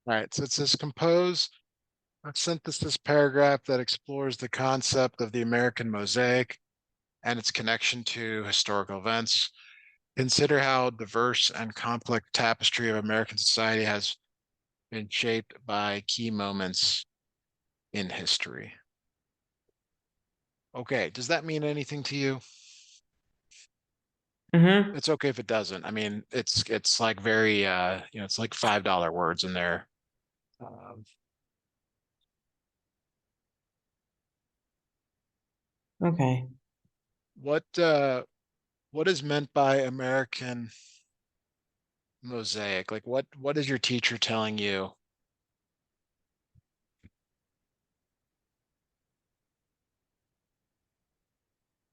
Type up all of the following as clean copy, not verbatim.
All right, so it says compose a synthesis paragraph that explores the concept of the American mosaic and its connection to historical events. Consider how diverse and complex tapestry of American society has been shaped by key moments in history. Okay, does that mean anything to you? Mm-hmm. It's okay if it doesn't. I mean, it's like very it's like $5 words in there. Um, Okay. what is meant by American mosaic? Like what is your teacher telling you?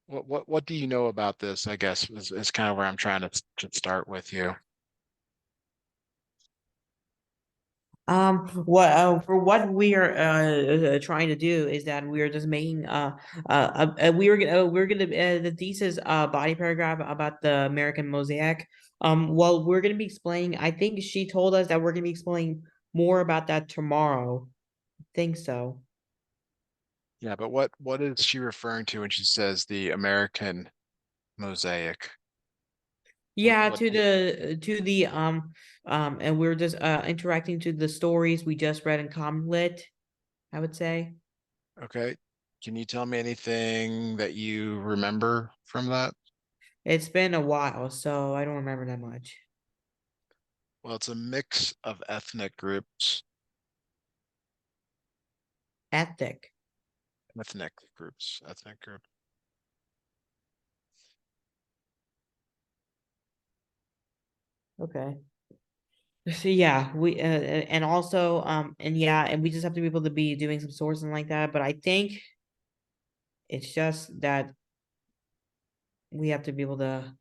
What do you know about this? I guess is kind of where I'm trying to start with you. What for what we are trying to do is that we are just making the thesis body paragraph about the American mosaic. Well, we're gonna be explaining. I think she told us that we're gonna be explaining more about that tomorrow. I think so. Yeah, but what is she referring to when she says the American mosaic? Yeah, What and we're just interacting to the stories we just read in Common Lit, I would say. okay. Can you tell me anything that you remember from that? It's been a while, so I don't remember that much. Well, it's a mix of ethnic groups, Ethic. ethnic group. Okay. So yeah, we and also and yeah, and we just have to be able to be doing some sourcing like that. But I think it's just that we have to be able to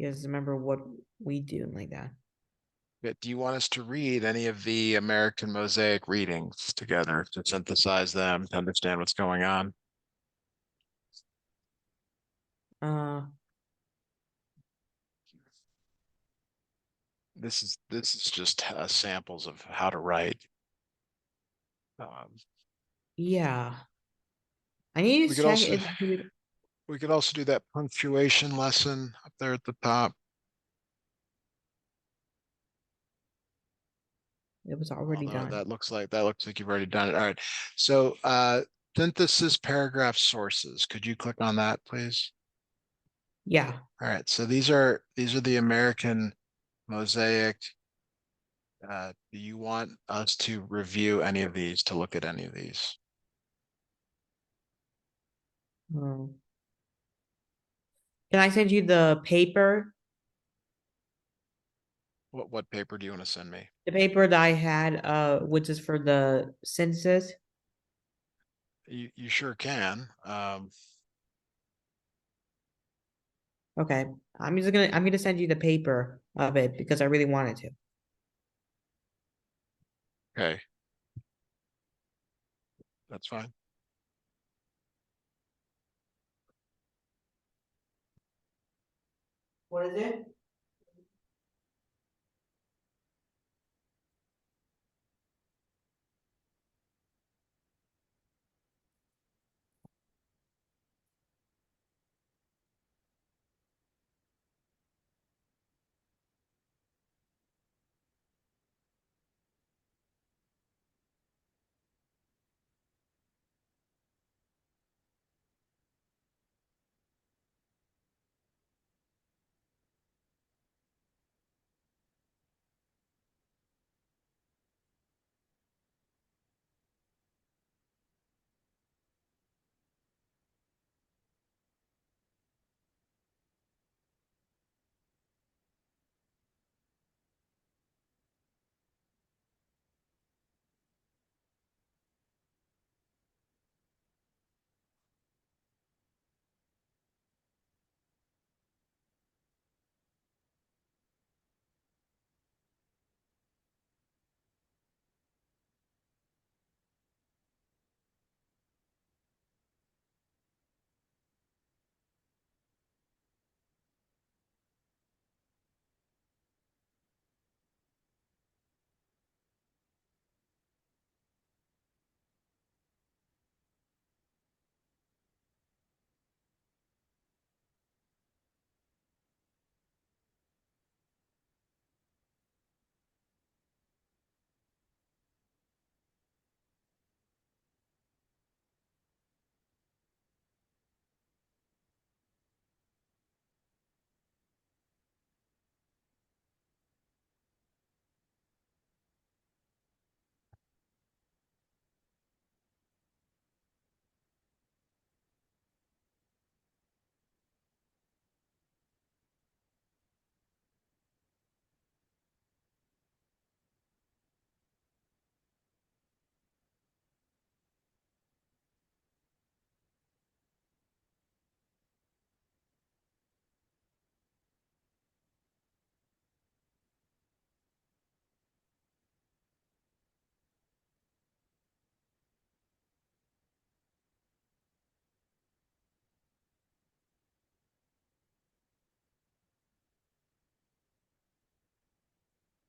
just remember what we do like that. Do you want us to read any of the American mosaic readings together to synthesize them to understand what's going on? Uh This is just samples of how to write. Um, yeah. I need we to could check also it. we could also do that punctuation lesson up there at the top. It was already Although done. that looks like you've already done it. All right. So synthesis paragraph sources. Could you click on that, please? Yeah. All right. So these are the American mosaic. Do you want us to review any of these, to look at any of these? Um, can I send you the paper? What paper do you want to send me? The paper that I had, which is for the census. You sure can. Okay. I'm gonna send you the paper of it because I really wanted to. Okay, that's fine. What is it?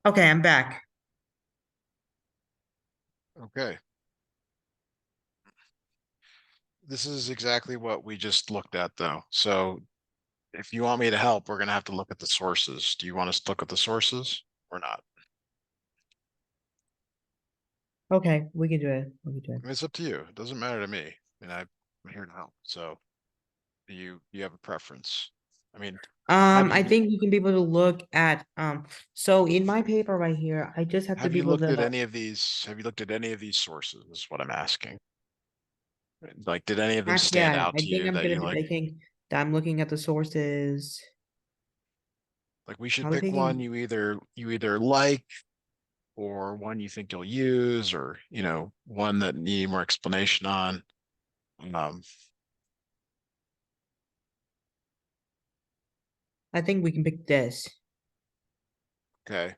Okay, I'm back. Okay. This is exactly what we just looked at though. So if you want me to help, we're gonna have to look at the sources. Do you want us to look at the sources or not? Okay, we can do it. We can do it. I mean, it's up to you. It doesn't matter to me. I mean, I'm here to help. So do you have a preference? I mean, have I you think we can be able to look at so in my paper right here, I just have to have be you able looked to at any of these? Have you looked at any of these sources? Is what I'm asking. Like, did any of them not stand yet. out to you that you like? I think that I'm looking at the sources. Like, we should Are we pick one picking you either like or one you think you'll use, or one that need more explanation on. Um, I think we can pick this. okay.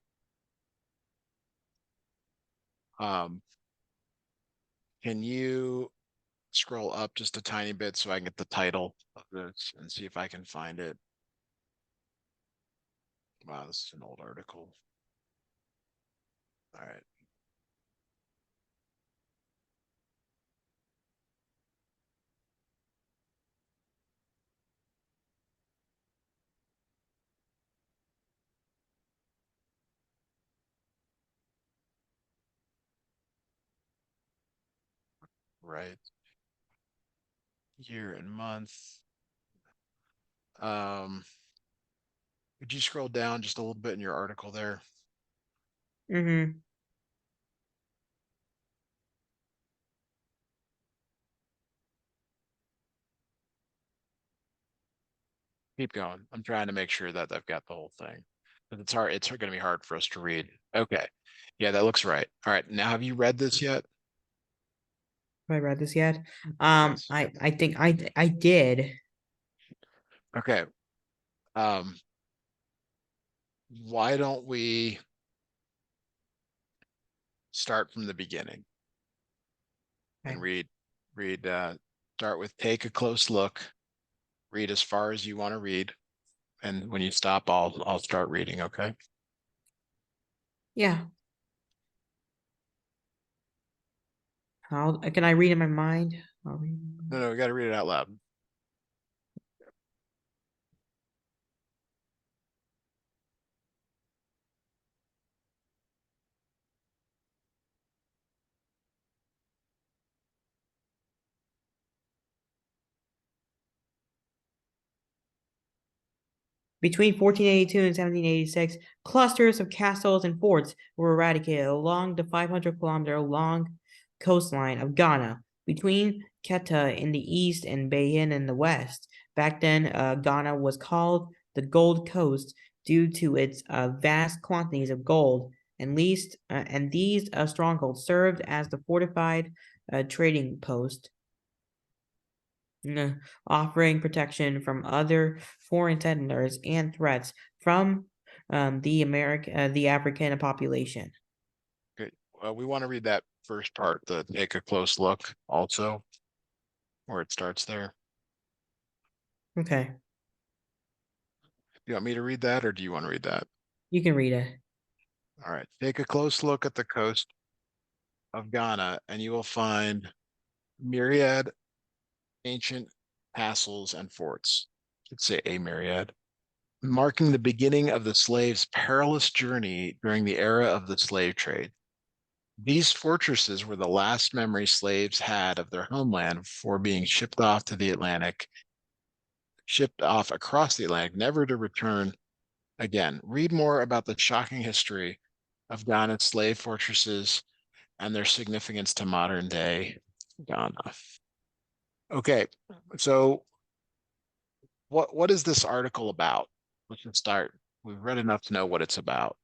Um, can you scroll up just a tiny bit so I can get the title of this and see if I can find it? Wow, this is an old article. All right, right. Year and month. Um, could you scroll down just a little bit in your article there? Mm-hmm. Keep going. I'm trying to make sure that I've got the whole thing. But it's hard. It's going to be hard for us to read. Okay. Yeah, that looks right. All right. Now, have you read this yet? Have I read this yet? Yes. I think I did. Okay. Um, why don't we start from the beginning and Okay. read, start with take a close look, read as far as you want to read. And when you stop, I'll start reading. Okay. Yeah. How can I read in my mind? I'll read in my No, mind. no, we got to read it out loud. Between 1482 and 1786, clusters of castles and forts were eradicated along the 500-kilometer long coastline of Ghana, between Quetta in the east and Bayan in the west. Back then, Ghana was called the Gold Coast due to its vast quantities of gold, and these strongholds served as the fortified trading post, offering protection from other foreign settlers and threats from the African population. Okay. We want to read that first part, the take a close look also, where it starts there. Okay, Do you want me to read that or do you want to read that? you can read it. All right. Take a close look at the coast of Ghana and you will find myriad ancient castles and forts. I should say a myriad, marking the beginning of the slave's perilous journey during the era of the slave trade. These fortresses were the last memory slaves had of their homeland before being shipped off across the Atlantic, never to return again. Read more about the shocking history of Ghana's slave fortresses and their significance to modern day Ghana. Okay, so what is this article about? Let's just start. We've read enough to know what it's about.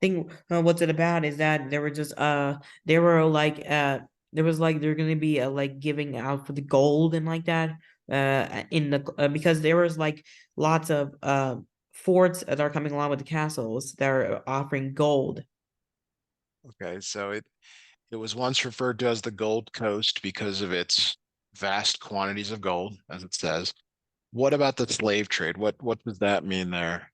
Think what's it about is that there were like there was like they're gonna be like giving out for the gold and like that in the because there was like lots of forts that are coming along with the castles that are offering gold. Okay, so it was once referred to as the Gold Coast because of its vast quantities of gold, as it says. What about the slave trade? What does that mean there?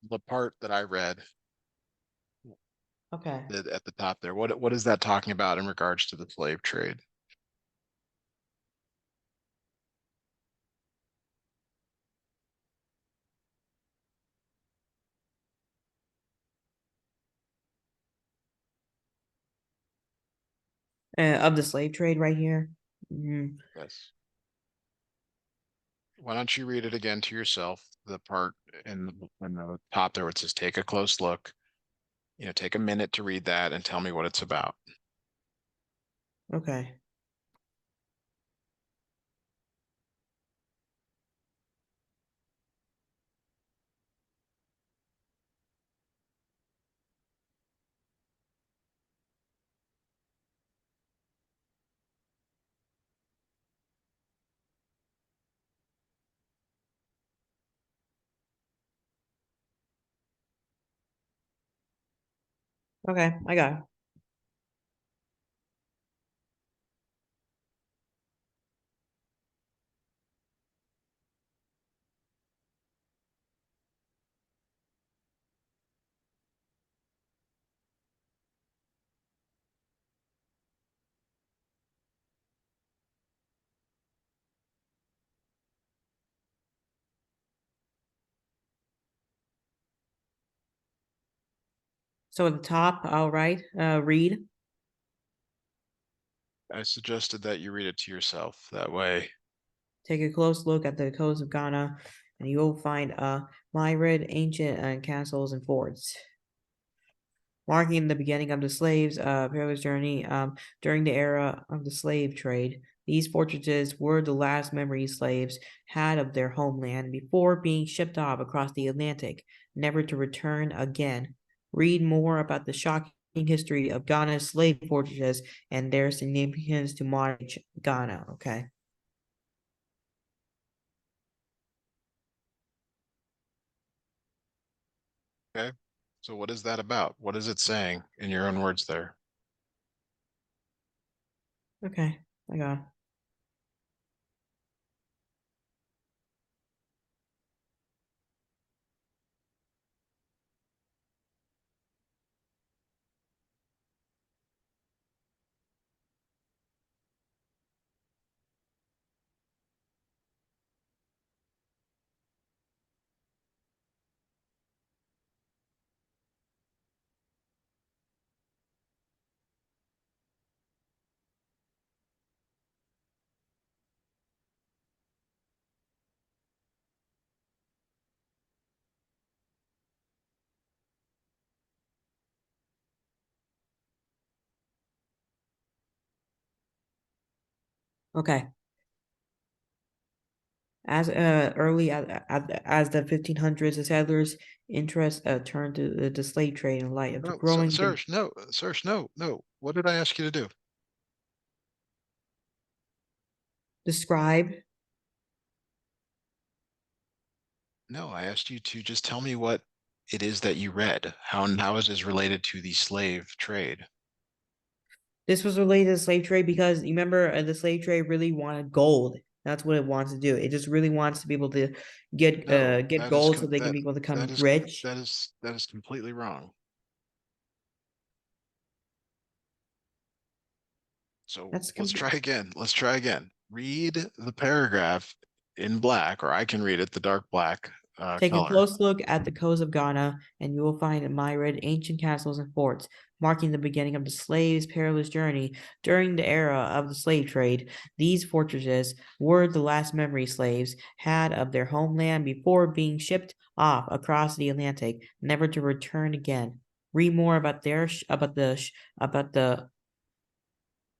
the part that I read Okay. at the top there, what is that talking about in regards to the slave trade? Of the slave trade right here. Mhm. Yes. Why don't you read it again to yourself? The part in the top there where it says take a close look. Take a minute to read that and tell me what it's about. Okay. Okay. I got it. So at the top, I'll write, read. I suggested that you read it to yourself. That way, Take a close look at the coast of Ghana, and you will find myriad ancient castles and forts, marking the beginning of the slaves' perilous journey during the era of the slave trade. These fortresses were the last memory slaves had of their homeland before being shipped off across the Atlantic, never to return again. Read more about the shocking history of Ghana's slave fortresses and their significance to modern Ghana. Okay. okay. So what is that about? What is it saying in your own words there? Okay. I got it. Okay. As early as the 1500s, the settlers' interest turned to the slave trade in light of the No, growing Serge, no, Serge, no, no. What did I ask you to do? describe. No, I asked you to just tell me what it is that you read. How is this related to the slave trade? This was related to the slave trade because you remember the slave trade really wanted gold. That's what it wants to do. It just really wants to be able to No, get gold so they can be able to that become is rich. that is completely wrong. So That's let's com- try again. Let's try again. Read the paragraph in black, or I can read it the dark black Take a color. close look at the coast of Ghana, and you will find myriad ancient castles and forts, marking the beginning of the slaves' perilous journey during the era of the slave trade. These fortresses were the last memory slaves had of their homeland before being shipped off across the Atlantic, never to return again. Read more about about the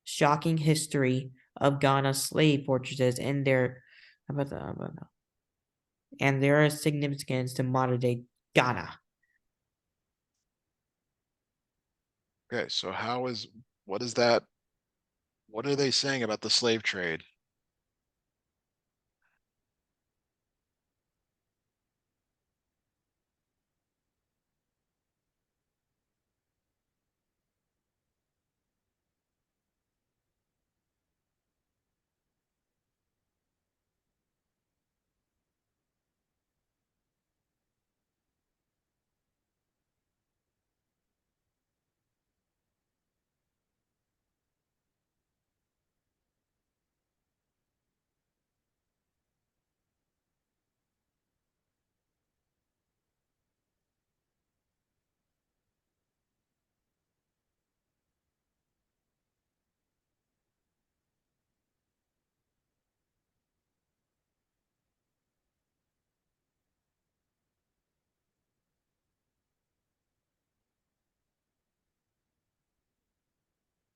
shocking history of Ghana's slave fortresses and their significance to modern day Ghana. Okay, so what is that? What are they saying about the slave trade?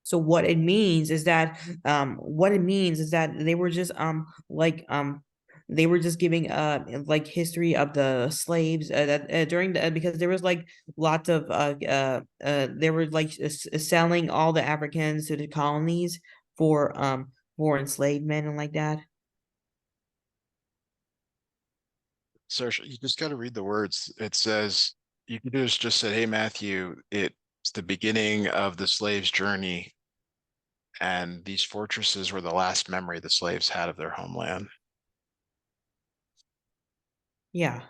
So what it means is that they were just giving like history of the slaves that during the because there was like lots of they were like selling all the Africans to the colonies for enslavement and like that. So you just got to read the words. It says you could just said, "Hey Matthew, it's the beginning of the slave's journey, and these fortresses were the last memory the slaves had of their homeland." Yeah.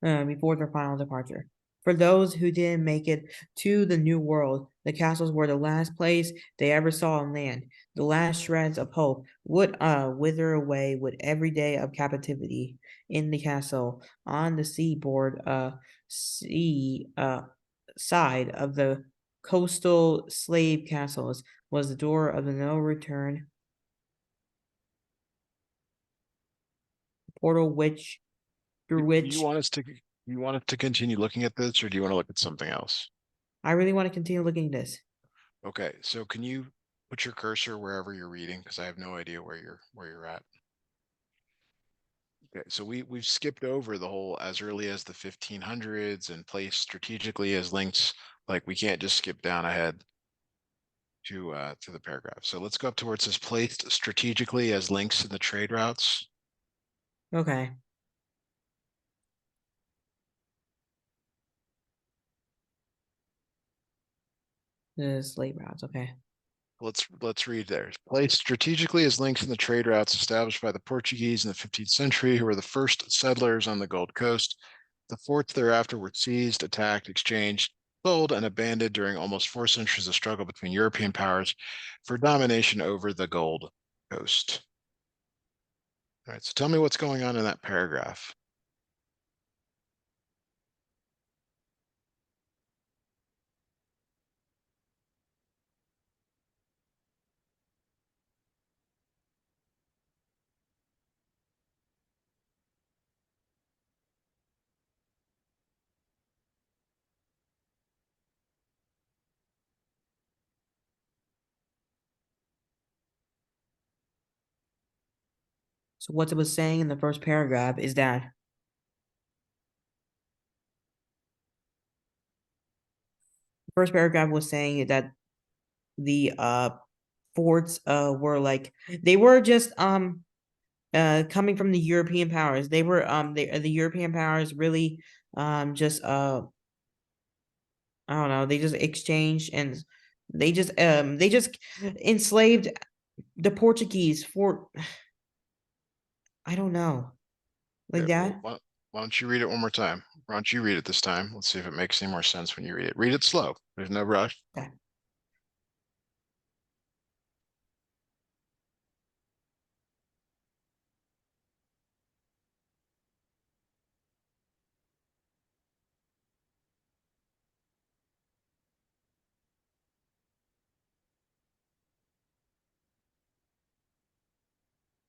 Before their final departure. For those who didn't make it to the New World, the castles were the last place they ever saw on land. The last shreds of hope would wither away with every day of captivity in the castle on the seaboard sea side of the coastal slave castles was the door of the no return portal which through Do you which want us to continue looking at this, or do you want to look at something else? I really want to continue looking at this. Okay, so can you put your cursor wherever you're reading, because I have no idea where you're at. Okay, so we've skipped over the whole as early as the 1500s and placed strategically as links. Like we can't just skip down ahead to the paragraph. So let's go up to where it says placed strategically as links in the trade routes. Okay. The slave routes. Okay. Let's read there. Placed strategically as links in the trade routes established by the Portuguese in the 15th century, who were the first settlers on the Gold Coast. The forts thereafter were seized, attacked, exchanged, sold, and abandoned during almost 4 centuries of struggle between European powers for domination over the Gold Coast. All right, so tell me what's going on in that paragraph. So what it was saying in the first paragraph is that the first paragraph was saying that the forts were like they were just coming from the European powers. They were the European powers really just I don't know, they just exchanged and they just enslaved the Portuguese for I don't know. Like Okay, well, that. why don't you read it one more time? Why don't you read it this time? Let's see if it makes any more sense when you read it. Read it slow. There's no rush. Okay.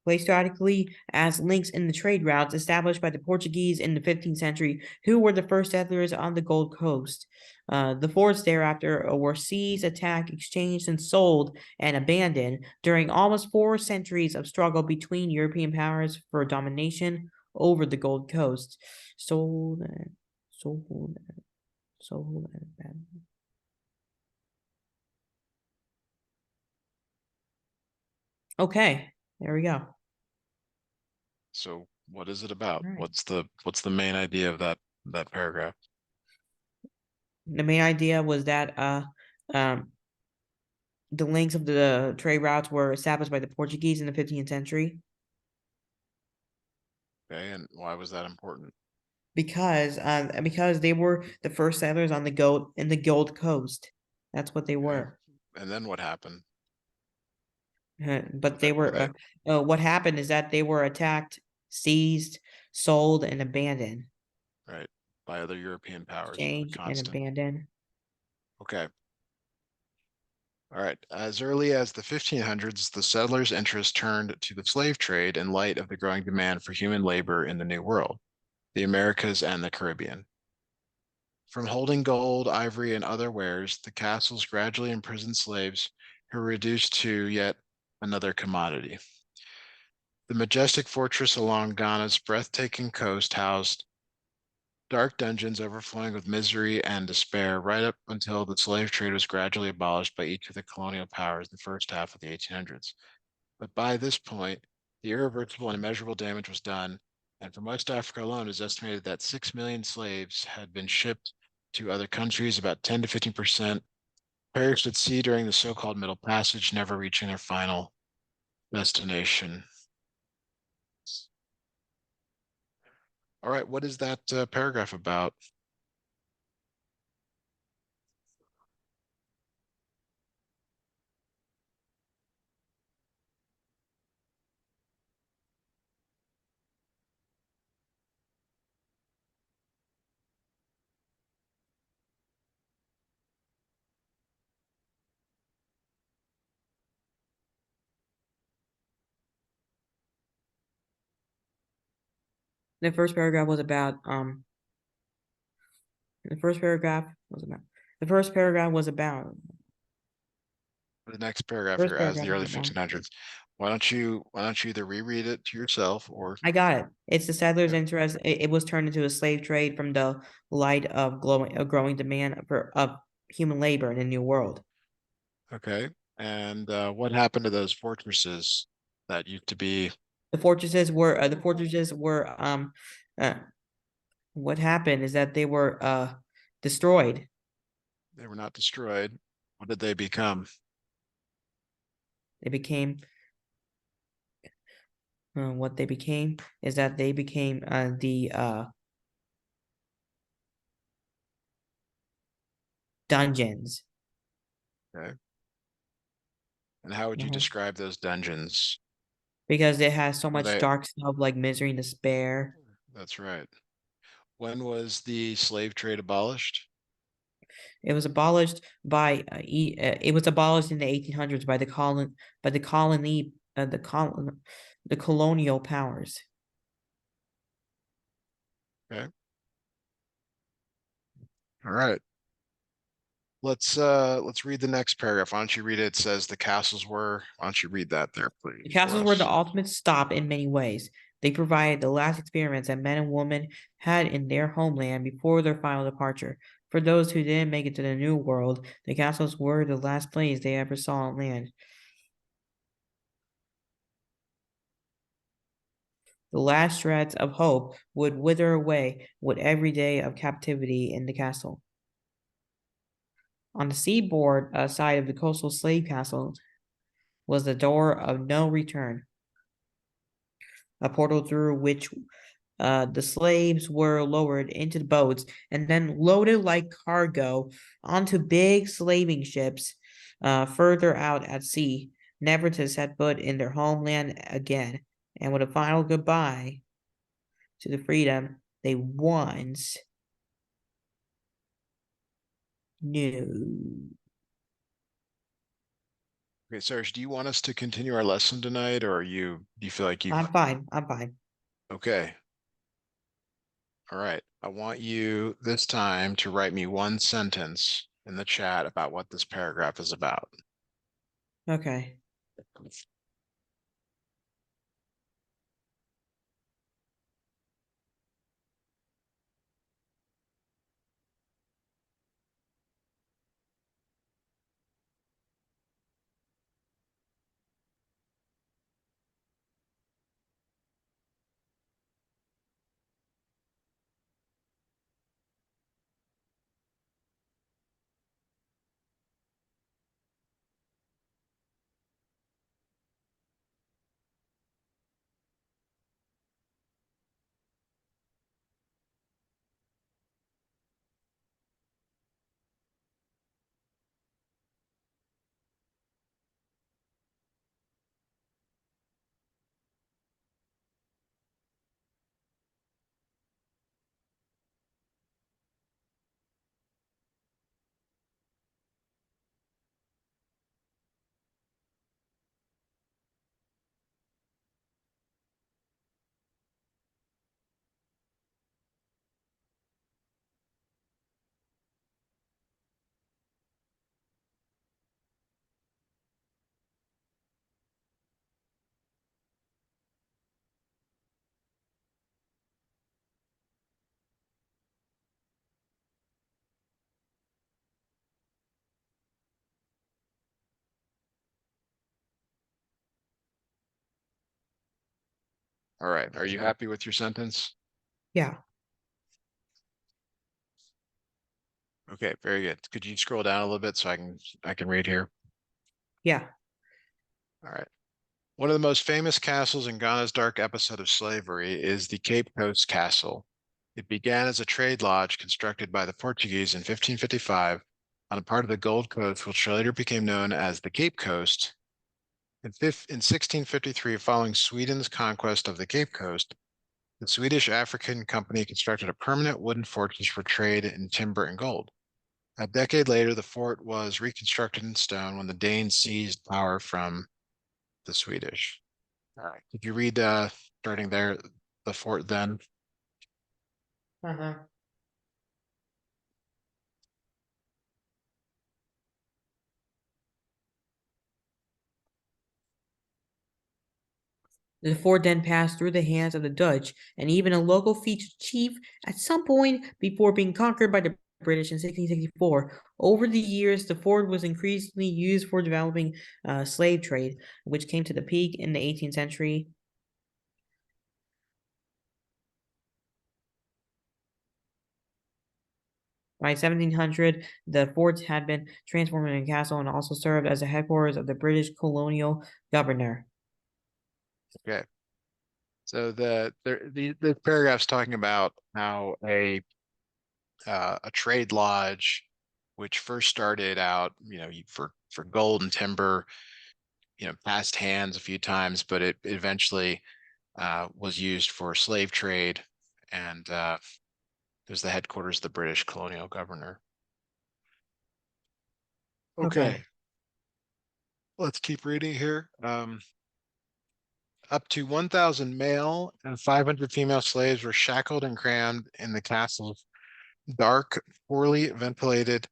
Placed strategically as links in the trade routes established by the Portuguese in the 15th century, who were the first settlers on the Gold Coast. The forts thereafter were seized, attacked, exchanged, and sold and abandoned during almost 4 centuries of struggle between European powers for domination over the Gold Coast. Sold, sold, sold, and abandoned. Okay, there we go. So what is it about? All right. What's the main idea of that paragraph? The main idea was that um the links of the trade routes were established by the Portuguese in the 15th century Okay, and why was that important? because they were the first settlers on the Gold Coast. That's what they Okay, were. and then what happened? But they Were were they what happened is that they were attacked, seized, sold, and abandoned. right by other European powers? A Exchanged and constant. abandoned. Okay. All right. As early as the 1500s, the settlers' interest turned to the slave trade in light of the growing demand for human labor in the New World, the Americas, and the Caribbean. From holding gold, ivory, and other wares, the castles gradually imprisoned slaves who were reduced to yet another commodity. The majestic fortress along Ghana's breathtaking coast housed dark dungeons overflowing with misery and despair right up until the slave trade was gradually abolished by each of the colonial powers in the first half of the 1800s. But by this point, the irreversible and immeasurable damage was done, and for West Africa alone, it is estimated that 6 million slaves had been shipped to other countries, about 10 to 15% perished at sea during the so-called Middle Passage, never reaching their final destination. All right, what is that paragraph about? The first paragraph was about the first paragraph was about the first paragraph was about The next paragraph first here, as paragraph the was early about 1500s. Why don't you either reread it to yourself or I got it. It's the settlers' interest. It was turned into a slave trade from the light of growing demand for of human labor in a new world. okay. And what happened to those fortresses that used to be? The fortresses were uh, what happened is that they were destroyed. They were not destroyed. What did they become? They became what they became is that they became the dungeons. Okay. And how would you Mhm. describe those dungeons? Because it has so Were much they? dark stuff like misery and despair. That's right. When was the slave trade abolished? It was abolished it was abolished in the 1800s by the colony the colonial powers. Okay. All right. Let's read the next paragraph. Why don't you read it? It says the castles were. Why don't you read that there, The please, for castles were the us? ultimate stop in many ways. They provided the last experiments that men and women had in their homeland before their final departure. For those who didn't make it to the New World, the castles were the last place they ever saw on land. The last shreds of hope would wither away with every day of captivity in the castle. On the seaboard side of the coastal slave castle was the door of no return, a portal through which the slaves were lowered into the boats and then loaded like cargo onto big slaving ships further out at sea, never to set foot in their homeland again, and with a final goodbye to the freedom they once knew. Okay, Sourish, do you want us to continue our lesson tonight, or do you feel like you've? I'm fine. I'm fine. Okay. All right. I want you this time to write me one sentence in the chat about what this paragraph is about. Okay. All right. Are you happy with your sentence? Yeah, Okay, very good. Could you scroll down a little bit so I can read here? yeah. All right. One of the most famous castles in Ghana's dark episode of slavery is the Cape Coast Castle. It began as a trade lodge constructed by the Portuguese in 1555 on a part of the Gold Coast, which later became known as the Cape Coast. In 1653, following Sweden's conquest of the Cape Coast, the Swedish African Company constructed a permanent wooden fortress for trade in timber and gold. A decade later, the fort was reconstructed in stone when the Danes seized power from the Swedish. All right. Did you read starting there, the fort then? Uh-huh. The fort then passed through the hands of the Dutch and even a local featured chief at some point before being conquered by the British in 1664. Over the years, the fort was increasingly used for developing slave trade, which came to the peak in the 18th century. By 1700, the fort had been transformed into a castle and also served as the headquarters of the British colonial governor. Okay. So the paragraph's talking about how a trade lodge, which first started out, for gold and timber, passed hands a few times, but it eventually was used for slave trade, and it was the headquarters of the British colonial governor. Okay, Okay. let's keep reading here. Up to 1,000 male and 500 female slaves were shackled and crammed in the castle's dark, poorly ventilated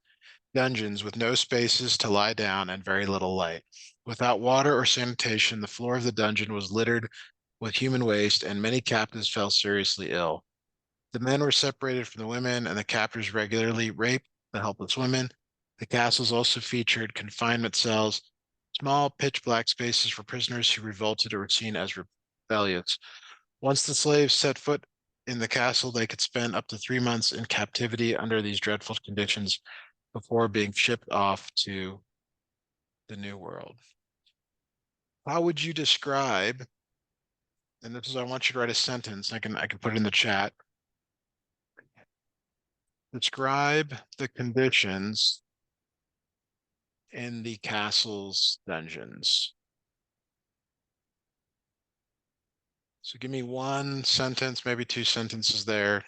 dungeons with no spaces to lie down and very little light. Without water or sanitation, the floor of the dungeon was littered with human waste, and many captives fell seriously ill. The men were separated from the women, and the captors regularly raped the helpless women. The castles also featured confinement cells, small pitch black spaces for prisoners who revolted or were seen as rebellious. Once the slaves set foot in the castle, they could spend up to 3 months in captivity under these dreadful conditions before being shipped off to the New World. How would you describe, and this is, I want you to write a sentence, I can put it in the chat. Describe the conditions in the castle's dungeons. So give me one sentence, maybe two sentences there,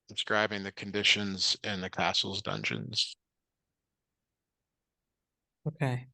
describing the conditions in the castle's dungeons. Okay.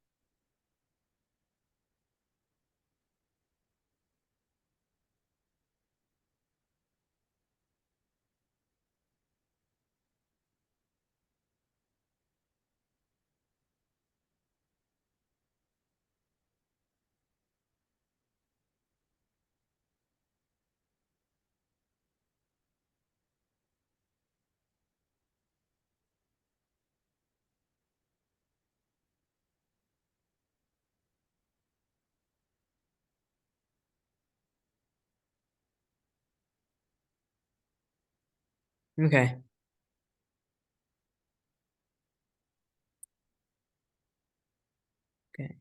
Okay. Okay.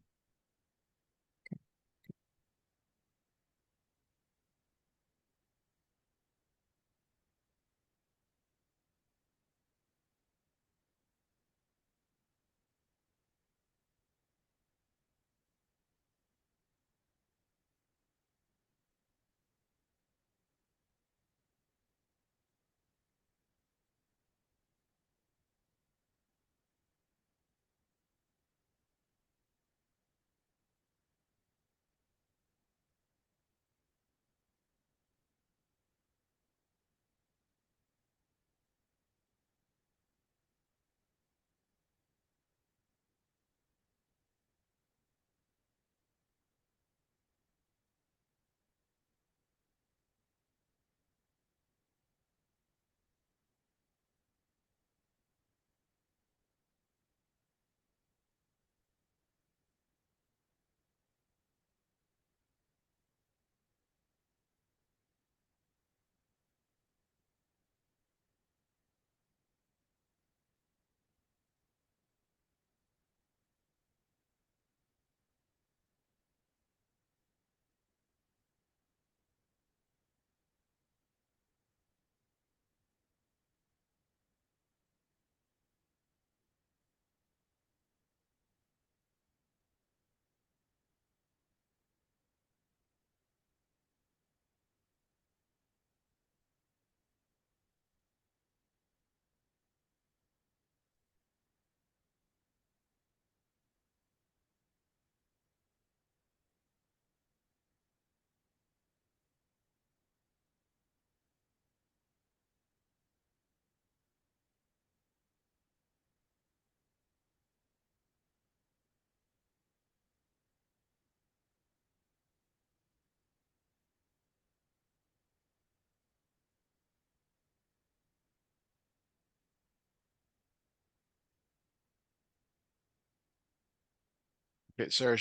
Okay, so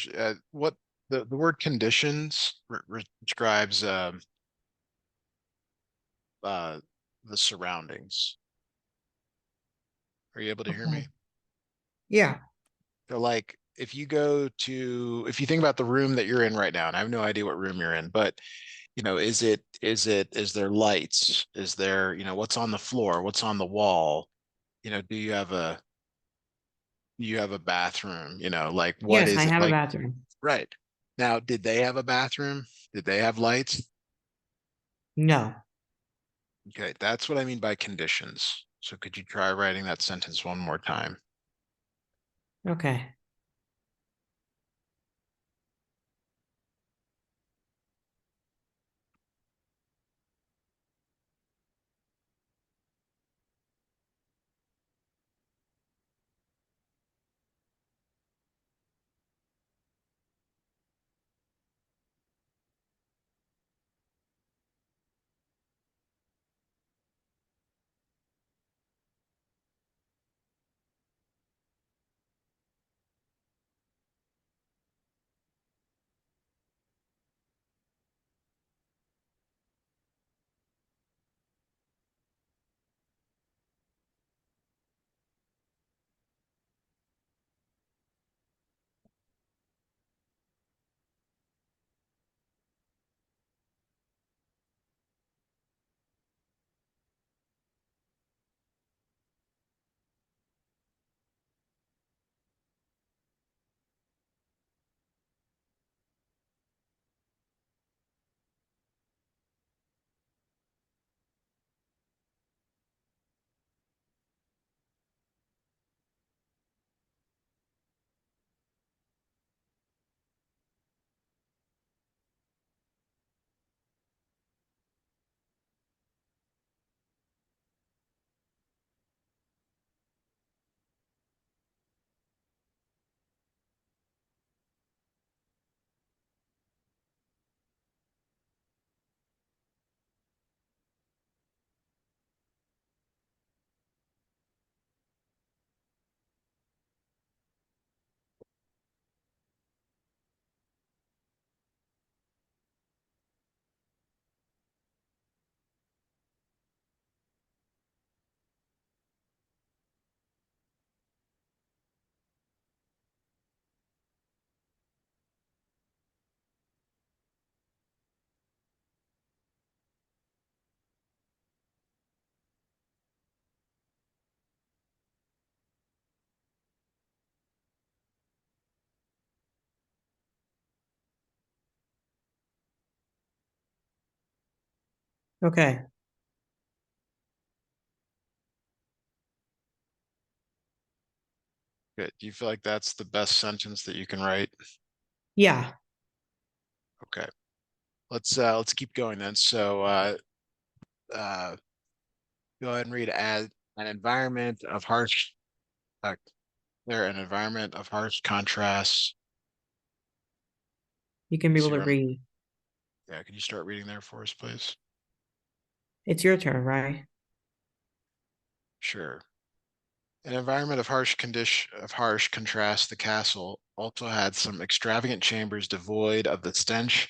what the word conditions describes uh, the surroundings. Are you able to hear Okay. me? Yeah. So like if you think about the room that you're in right now, and I have no idea what room you're in, but is there lights? Is there, what's on the floor? What's on the wall? Do you have a bathroom? Like what Yes, I is it? have a Like, bathroom. right. Now, did they have a bathroom? Did they have lights? No. Okay, that's what I mean by conditions. So could you try writing that sentence one more time? Okay. Okay. Good. Do you feel like that's the best sentence that you can write? Yeah. Okay. Let's keep going then. Uh go ahead and read as an environment of harsh uh, there an environment of harsh contrasts. You can be See able to where I'm read. Yeah, can you start reading there for us, please? It's your turn, right? Sure. An environment of harsh contrast, the castle also had some extravagant chambers devoid of the stench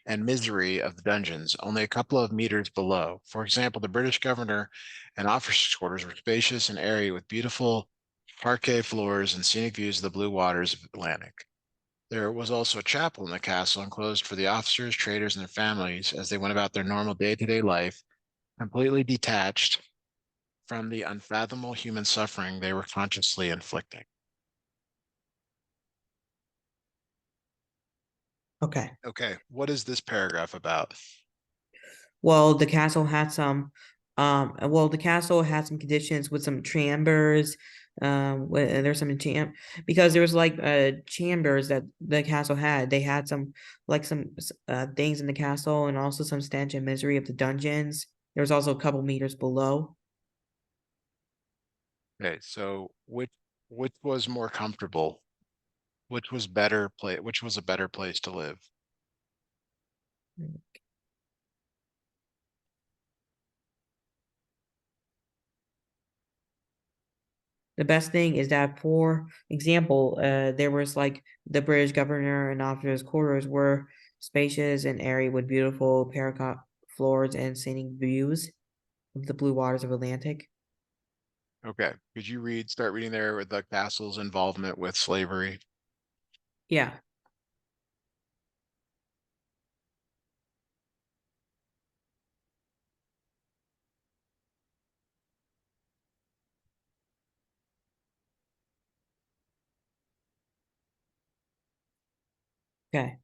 and misery of the dungeons, only a couple of meters below. For example, the British governor and officers' quarters were spacious and airy with beautiful parquet floors and scenic views of the blue waters of the Atlantic. There was also a chapel in the castle enclosed for the officers, traders, and their families as they went about their normal day-to-day life, completely detached from the unfathomable human suffering they were consciously inflicting. Okay. Okay, what is this paragraph about? Well, the castle had some the castle had some conditions with some chambers. There's some because there was like chambers that the castle had. They had some like some things in the castle and also some stench and misery of the dungeons. There was also a couple meters below. Okay, so which was more comfortable? Which was a better place to live? The best thing is that, for example, there was like the British governor and officers' quarters were spacious and airy with beautiful parapet floors and scenic views of the blue waters of Atlantic. Okay. Could you start reading there with the castle's involvement with slavery? Yeah. Okay.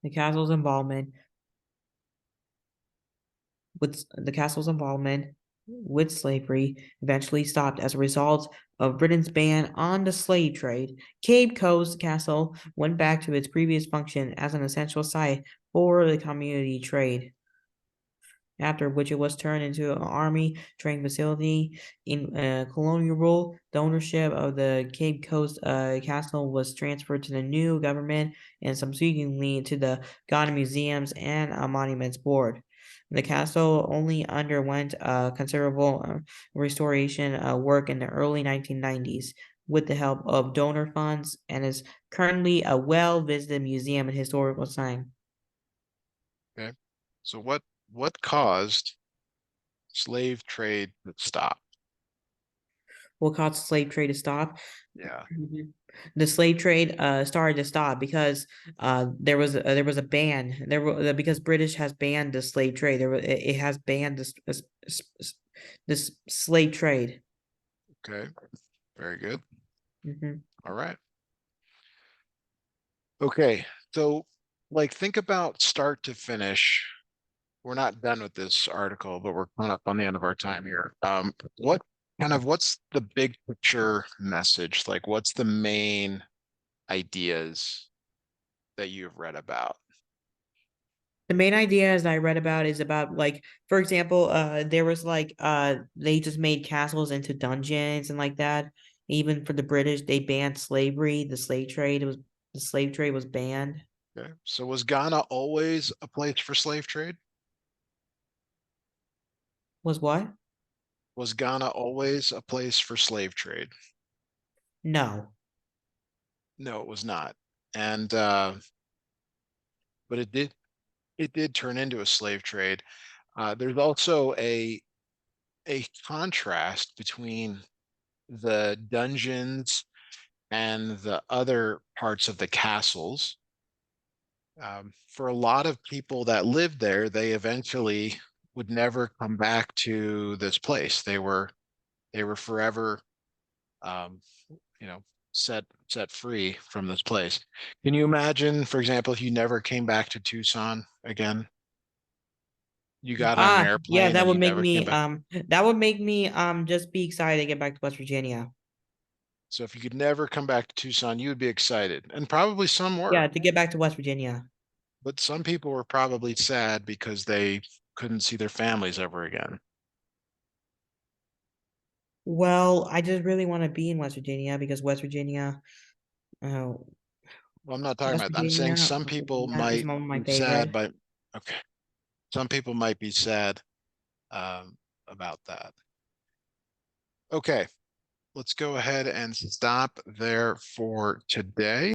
The castle's involvement with slavery eventually stopped as a result of Britain's ban on the slave trade. Cape Coast Castle went back to its previous function as an essential site for the community trade, after which it was turned into an army training facility in colonial rule. The ownership of the Cape Coast Castle was transferred to the new government and subsequently to the Ghana Museums and Monuments Board. The castle only underwent considerable restoration work in the early 1990s with the help of donor funds, and is currently a well-visited museum and historical site. Okay. So what caused slave trade to stop? What caused the slave trade to stop? Yeah. Mhm. The slave trade started to stop because there was a ban because British has banned the slave trade. It has banned this slave trade. Okay. Very good. Mhm. All right. Okay. So like think about start to finish. We're not done with this article, but we're coming up on the end of our time here. What's the big picture message? Like what's the main ideas that you've read about? The main ideas I read about is about, like, for example, there was like they just made castles into dungeons and like that. Even for the British, they banned slavery. The slave trade was banned. Okay. So was Ghana always a place for slave trade? Was what? Was Ghana always a place for slave trade? No. No, it was not. And but it did turn into a slave trade. There's also a contrast between the dungeons and the other parts of the castles. For a lot of people that lived there, they eventually would never come back to this place. They were forever, um, you know, set free from this place. Can you imagine, for example, if you never came back to Tucson again? You got on an Yeah, airplane and you never came back. that would make me just be excited to get back to West Virginia. So if you could never come back to Tucson, you would be excited, and probably some Yeah, were, to get back to West Virginia. but some people were probably sad because they couldn't see their families ever again. Well, I just really want to be in West Virginia because uh, Well, I'm not talking West about that. I'm saying Virginia, some people is might one of my be sad favorite. by, okay, some people might be sad um, about that. Okay, let's go ahead and stop there for today.